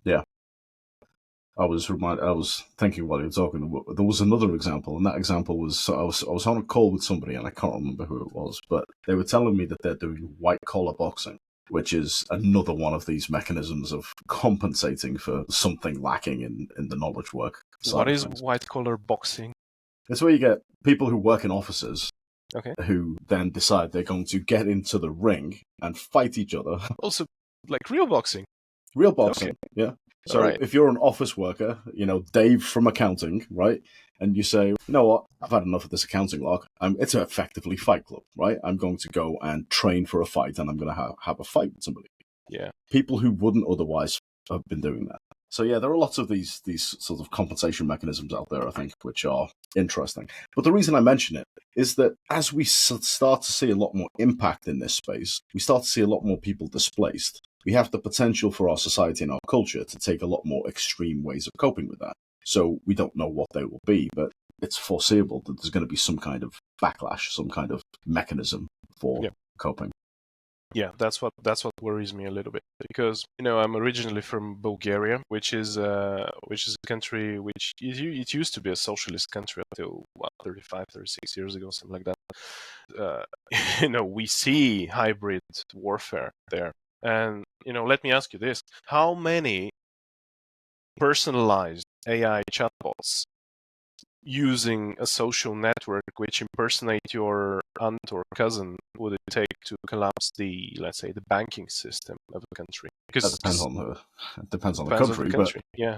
Yeah. I was thinking while you were talking. There was another example, and that example was I was on a call with somebody, and I can't remember who it was, but they were telling me that they're doing white collar boxing, which is another one of these mechanisms of compensating for something lacking in the knowledge work side What of is things. white collar boxing? It's where you get people who work in offices Okay. who then decide they're going to get into the ring and fight each other. Also, like real boxing. Real boxing, Okay. yeah. So All right. if you're an office worker, Dave from accounting, right? And you say, you know what, I've had enough of this accounting log. It's effectively Fight Club, right? I'm going to go and train for a fight, and I'm going to have a fight with somebody. Yeah. People who wouldn't otherwise have been doing that. So yeah, there are lots of these sort of compensation mechanisms out there, I think, which are interesting. But the reason I mention it is that as we start to see a lot more impact in this space, we start to see a lot more people displaced. We have the potential for our society and our culture to take a lot more extreme ways of coping with that. So we don't know what they will be, but it's foreseeable that there's going to be some kind of backlash, some kind of mechanism for coping. Yeah, that's what worries me a little bit, because I'm originally from Bulgaria, which is a country which it used to be a socialist country until 35, 36 years ago, something like that. We see hybrid warfare there, and let me ask you this: how many personalized AI chatbots using a social network which impersonate your aunt or cousin would it take to collapse let's say, the banking system of a country? Because That depends on the depends on the country, but yeah.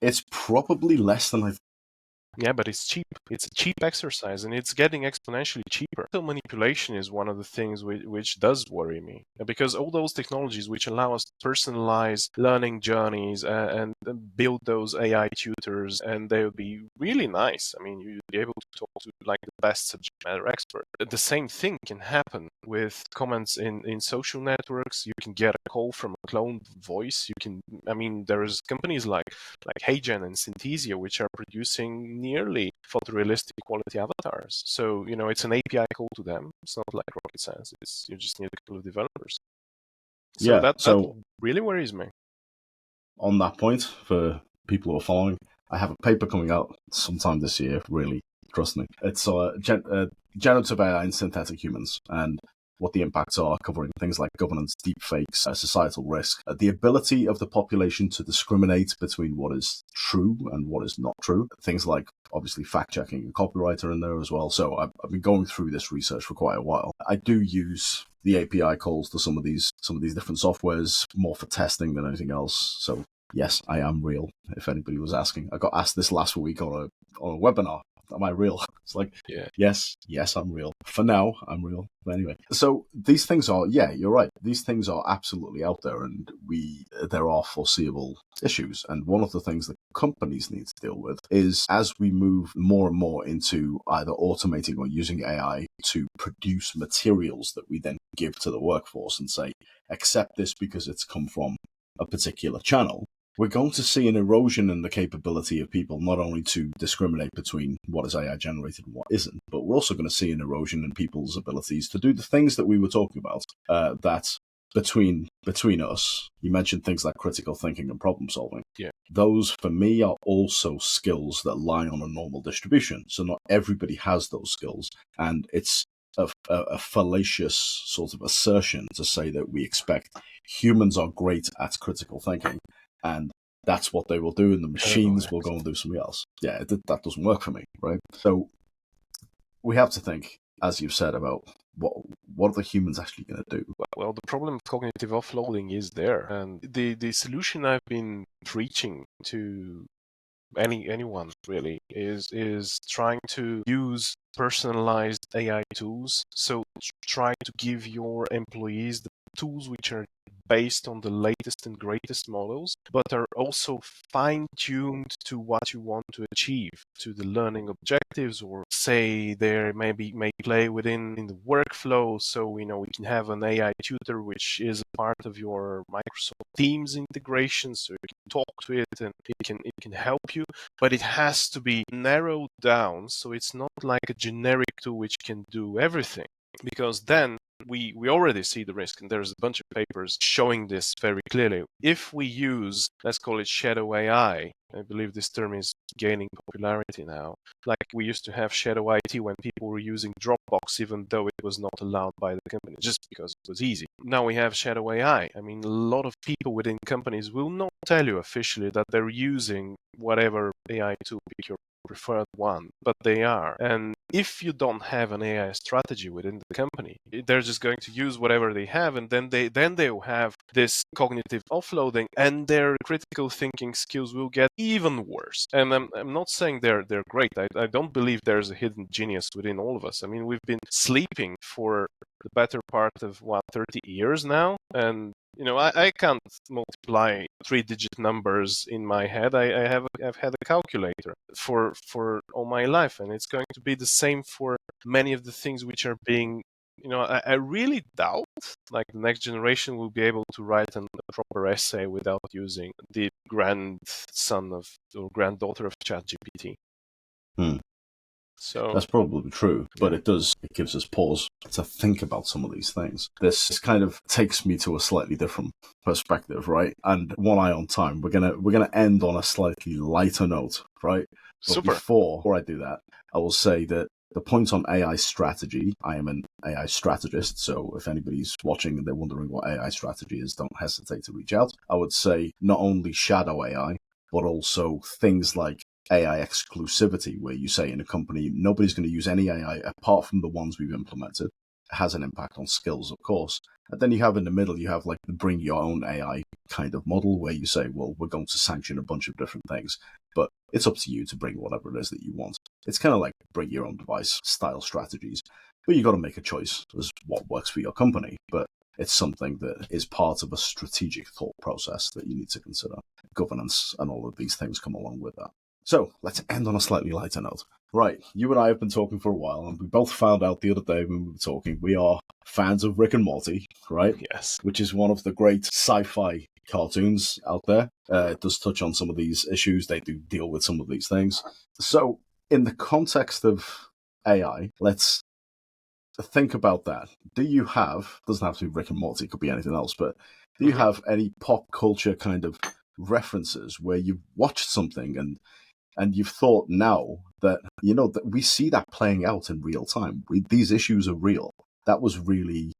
it's probably less than Yeah, but it's cheap. It's a cheap exercise, and it's getting exponentially cheaper. So manipulation is one of the things which does worry me, because all those technologies which allow us to personalize learning journeys and build those AI tutors, and they would be really nice. I mean, you'd be able to talk to like the best subject matter expert. The same thing can happen with comments in social networks. You can get a call from a cloned voice. There's companies like HeyGen and Synthesia which are producing nearly photorealistic quality avatars. So, it's an API call to them. It's not like rocket science. You just need a couple of developers. So that really worries me. On that point, for people who are following, I have a paper coming out sometime this year, really, trust me. It's generative AI and synthetic humans, and what the impacts are, covering things like governance, deepfakes, societal risk, the ability of the population to discriminate between what is true and what is not true. Things like, obviously, fact-checking and copyright are in there as well. So I've been going through this research for quite a while. I do use the API calls to some of these different softwares more for testing than anything else. So yes, I am real, if anybody was asking. I got asked this last week on a webinar. Am I real? It's like, yes, I'm real. For now, I'm real. But anyway, so these things are, you're right. These things are absolutely out there, and there are foreseeable issues. And one of the things that companies need to deal with is, as we move more and more into either automating or using AI to produce materials that we then give to the workforce and say, accept this because it's come from a particular channel, we're going to see an erosion in the capability of people not only to discriminate between what is AI generated and what isn't, but we're also going to see an erosion in people's abilities to do the things that we were talking about, that between us, you mentioned things like critical thinking and problem solving. Yeah. Those, for me, are also skills that lie on a normal distribution. So not everybody has those skills, and it's a fallacious sort of assertion to say that we expect humans are great at critical thinking, and that's what they will do, and the machines will go and do something else. Yeah, that doesn't work for me, right? So we have to think, as you've said, about what are the humans actually going to do? Well, the problem of cognitive offloading is there, and the solution I've been preaching to anyone really is trying to use personalized AI tools. So try to give your employees the tools which are based on the latest and greatest models, but are also fine-tuned to what you want to achieve, to the learning objectives, or say they may play within the workflow. So we can have an AI tutor which is a part of your Microsoft Teams integration, so you can talk to it and it can help you, but it has to be narrowed down, so it's not like a generic tool which can do everything, because then we already see the risk, and there's a bunch of papers showing this very clearly. If we use, let's call it shadow AI, I believe this term is gaining popularity now. Like we used to have shadow IT when people were using Dropbox, even though it was not allowed by the company, just because it was easy. Now we have shadow AI. I mean, a lot of people within companies will not tell you officially that they're using whatever AI tool, pick your preferred one, but they are. And if you don't have an AI strategy within the company, they're just going to use whatever they have, and then they'll have this cognitive offloading, and their critical thinking skills will get even worse. And I'm not saying they're great. I don't believe there's a hidden genius within all of us. I mean, we've been sleeping for the better part of 30 years now, and I can't multiply 3-digit numbers in my head. I've had a calculator for all my life, and it's going to be the same for many of the things which are being. I really doubt like the next generation will be able to write a proper essay without using the grandson of or granddaughter of ChatGPT. So that's probably true, but it gives us pause to think about some of these things. This kind of takes me to a slightly different perspective, right? And one eye on time. We're gonna end on a slightly lighter note, right? But super. Before I do that, I will say that the point on AI strategy, I am an AI strategist, so if anybody's watching and they're wondering what AI strategy is, don't hesitate to reach out. I would say not only shadow AI, but also things like AI exclusivity, where you say in a company, nobody's going to use any AI apart from the ones we've implemented. It has an impact on skills, of course. And then you have in the middle, you have like the bring your own AI kind of model where you say, well, we're going to sanction a bunch of different things, but it's up to you to bring whatever it is that you want. It's kind of like bring your own device style strategies, but you got to make a choice as what works for your company. But it's something that is part of a strategic thought process that you need to consider. Governance and all of these things come along with that. So let's end on a slightly lighter note. Right, you and I have been talking for a while, and we both found out the other day when we were talking, we are fans of Rick and Morty, right? Yes. Which is one of the great sci-fi cartoons out there. It does touch on some of these issues. They do deal with some of these things. So in the context of AI, let's think about that. Do you have, doesn't have to be Rick and Morty, it could be anything else, but do you have any pop culture kind of references where you've watched something and you've thought now that, that we see that playing out in real time. These issues are real. That was really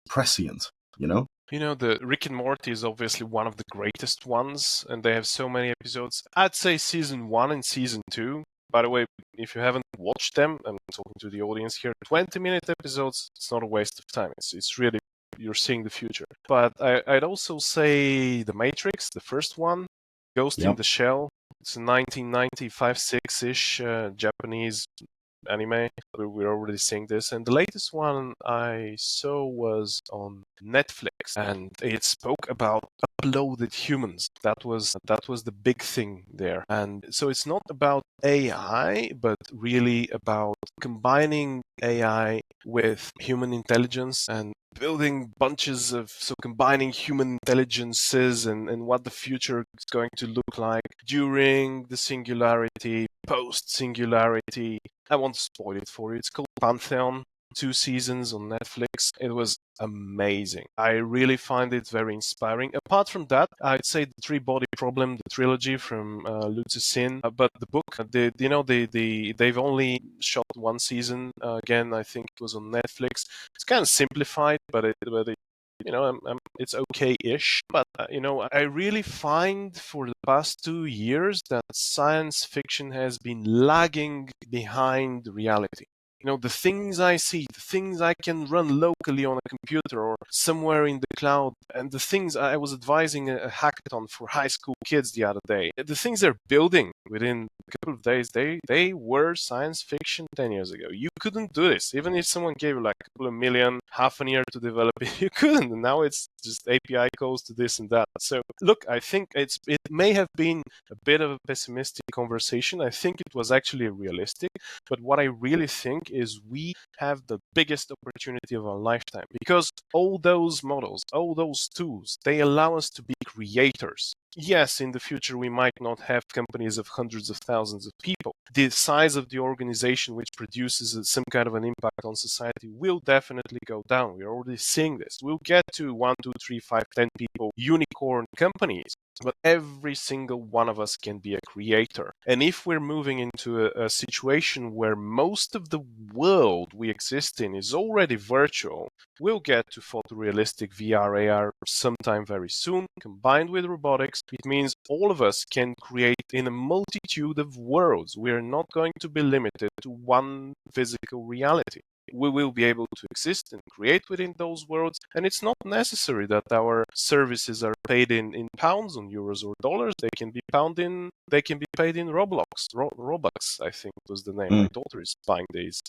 prescient, The Rick and Morty is obviously one of the greatest ones, and they have so many episodes. I'd say season 1 and season 2. By the way, if you haven't watched them, I'm talking to the audience here, 20-minute episodes, it's not a waste of time. It's really, you're seeing the future. But I'd also say The Matrix, the first one, Ghost in the Shell. It's a 1995-6-ish Japanese anime. We're already seeing this. And the latest one I saw was on Netflix, and it spoke about uploaded humans. That was the big thing there. And so it's not about AI, but really about combining AI with human intelligence and building bunches of, so combining human intelligences and what the future is going to look like during the singularity, post-singularity. I won't spoil it for you. It's called Pantheon. 2 seasons on Netflix. It was amazing. I really find it very inspiring. Apart from that, I'd say the Three Body Problem, the trilogy from Lutz Sin. But the book, they've only shot 1 season. Again, I think it was on Netflix. It's kind of simplified, but it's okay-ish. But I really find for the past 2 years that science fiction has been lagging behind reality. The things I see, the things I can run locally on a computer or somewhere in the cloud, and the things I was advising a hackathon for high school kids the other day, the things they're building within a couple of days, they were science fiction 10 years ago. You couldn't do this. Even if someone gave you like a couple of million, half a year to develop it, you couldn't. And now it's just API calls to this and that. So look, I think it may have been a bit of a pessimistic conversation. I think it was actually realistic. But what I really think is we have the biggest opportunity of our lifetime, because all those models, all those tools, they allow us to be creators. Yes, in the future, we might not have companies of hundreds of thousands of people. The size of the organization which produces some kind of an impact on society will definitely go down. We're already seeing this. We'll get to 1, 2, 3, 5, 10 people, unicorn companies. But every single one of us can be a creator. And if we're moving into a situation where most of the world we exist in is already virtual, we'll get to photorealistic VR, AR sometime very soon. Combined with robotics, it means all of us can create in a multitude of worlds. We are not going to be limited to one physical reality. We will be able to exist and create within those worlds, and it's not necessary that our services are paid in pounds, on euros or dollars. They can be paid in Robux, I think was the name. My daughter is buying these.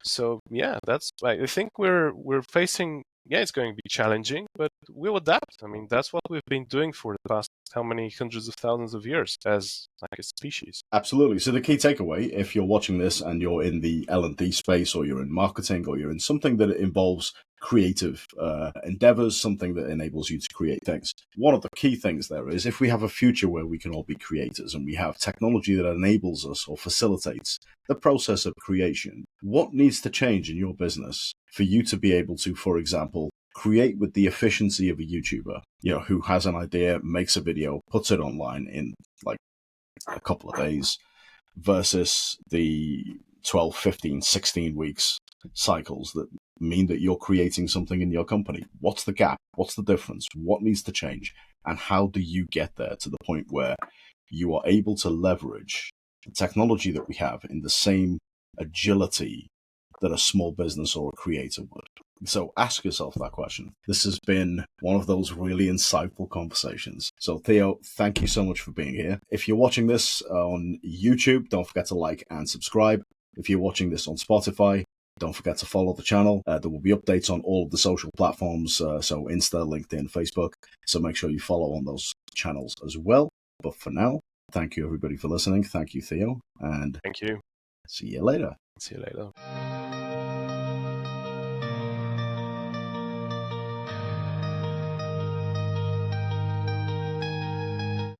So yeah, I think we're facing. Yeah, it's going to be challenging, but we'll adapt. I mean, that's what we've been doing for the past how many hundreds of thousands of years as like a species. Absolutely. So the key takeaway, if you're watching this and you're in the L&D space, or you're in marketing, or you're in something that involves creative endeavors, something that enables you to create things, one of the key things there is, if we have a future where we can all be creators and we have technology that enables us or facilitates the process of creation, what needs to change in your business for you to be able to, for example, create with the efficiency of a YouTuber, who has an idea, makes a video, puts it online in like a couple of days, versus the 12, 15, 16 weeks cycles that mean that you're creating something in your company? What's the gap? What's the difference? What needs to change? And how do you get there to the point where you are able to leverage the technology that we have in the same agility that a small business or a creator would? So ask yourself that question. This has been one of those really insightful conversations. So Theo, thank you so much for being here. If you're watching this on YouTube, don't forget to like and subscribe. If you're watching this on Spotify, don't forget to follow the channel. There will be updates on all of the social platforms, so Insta, LinkedIn, Facebook. So make sure you follow on those channels as well. But for now, thank you everybody for listening. Thank you, Theo, and Thank you. see you later. See you later.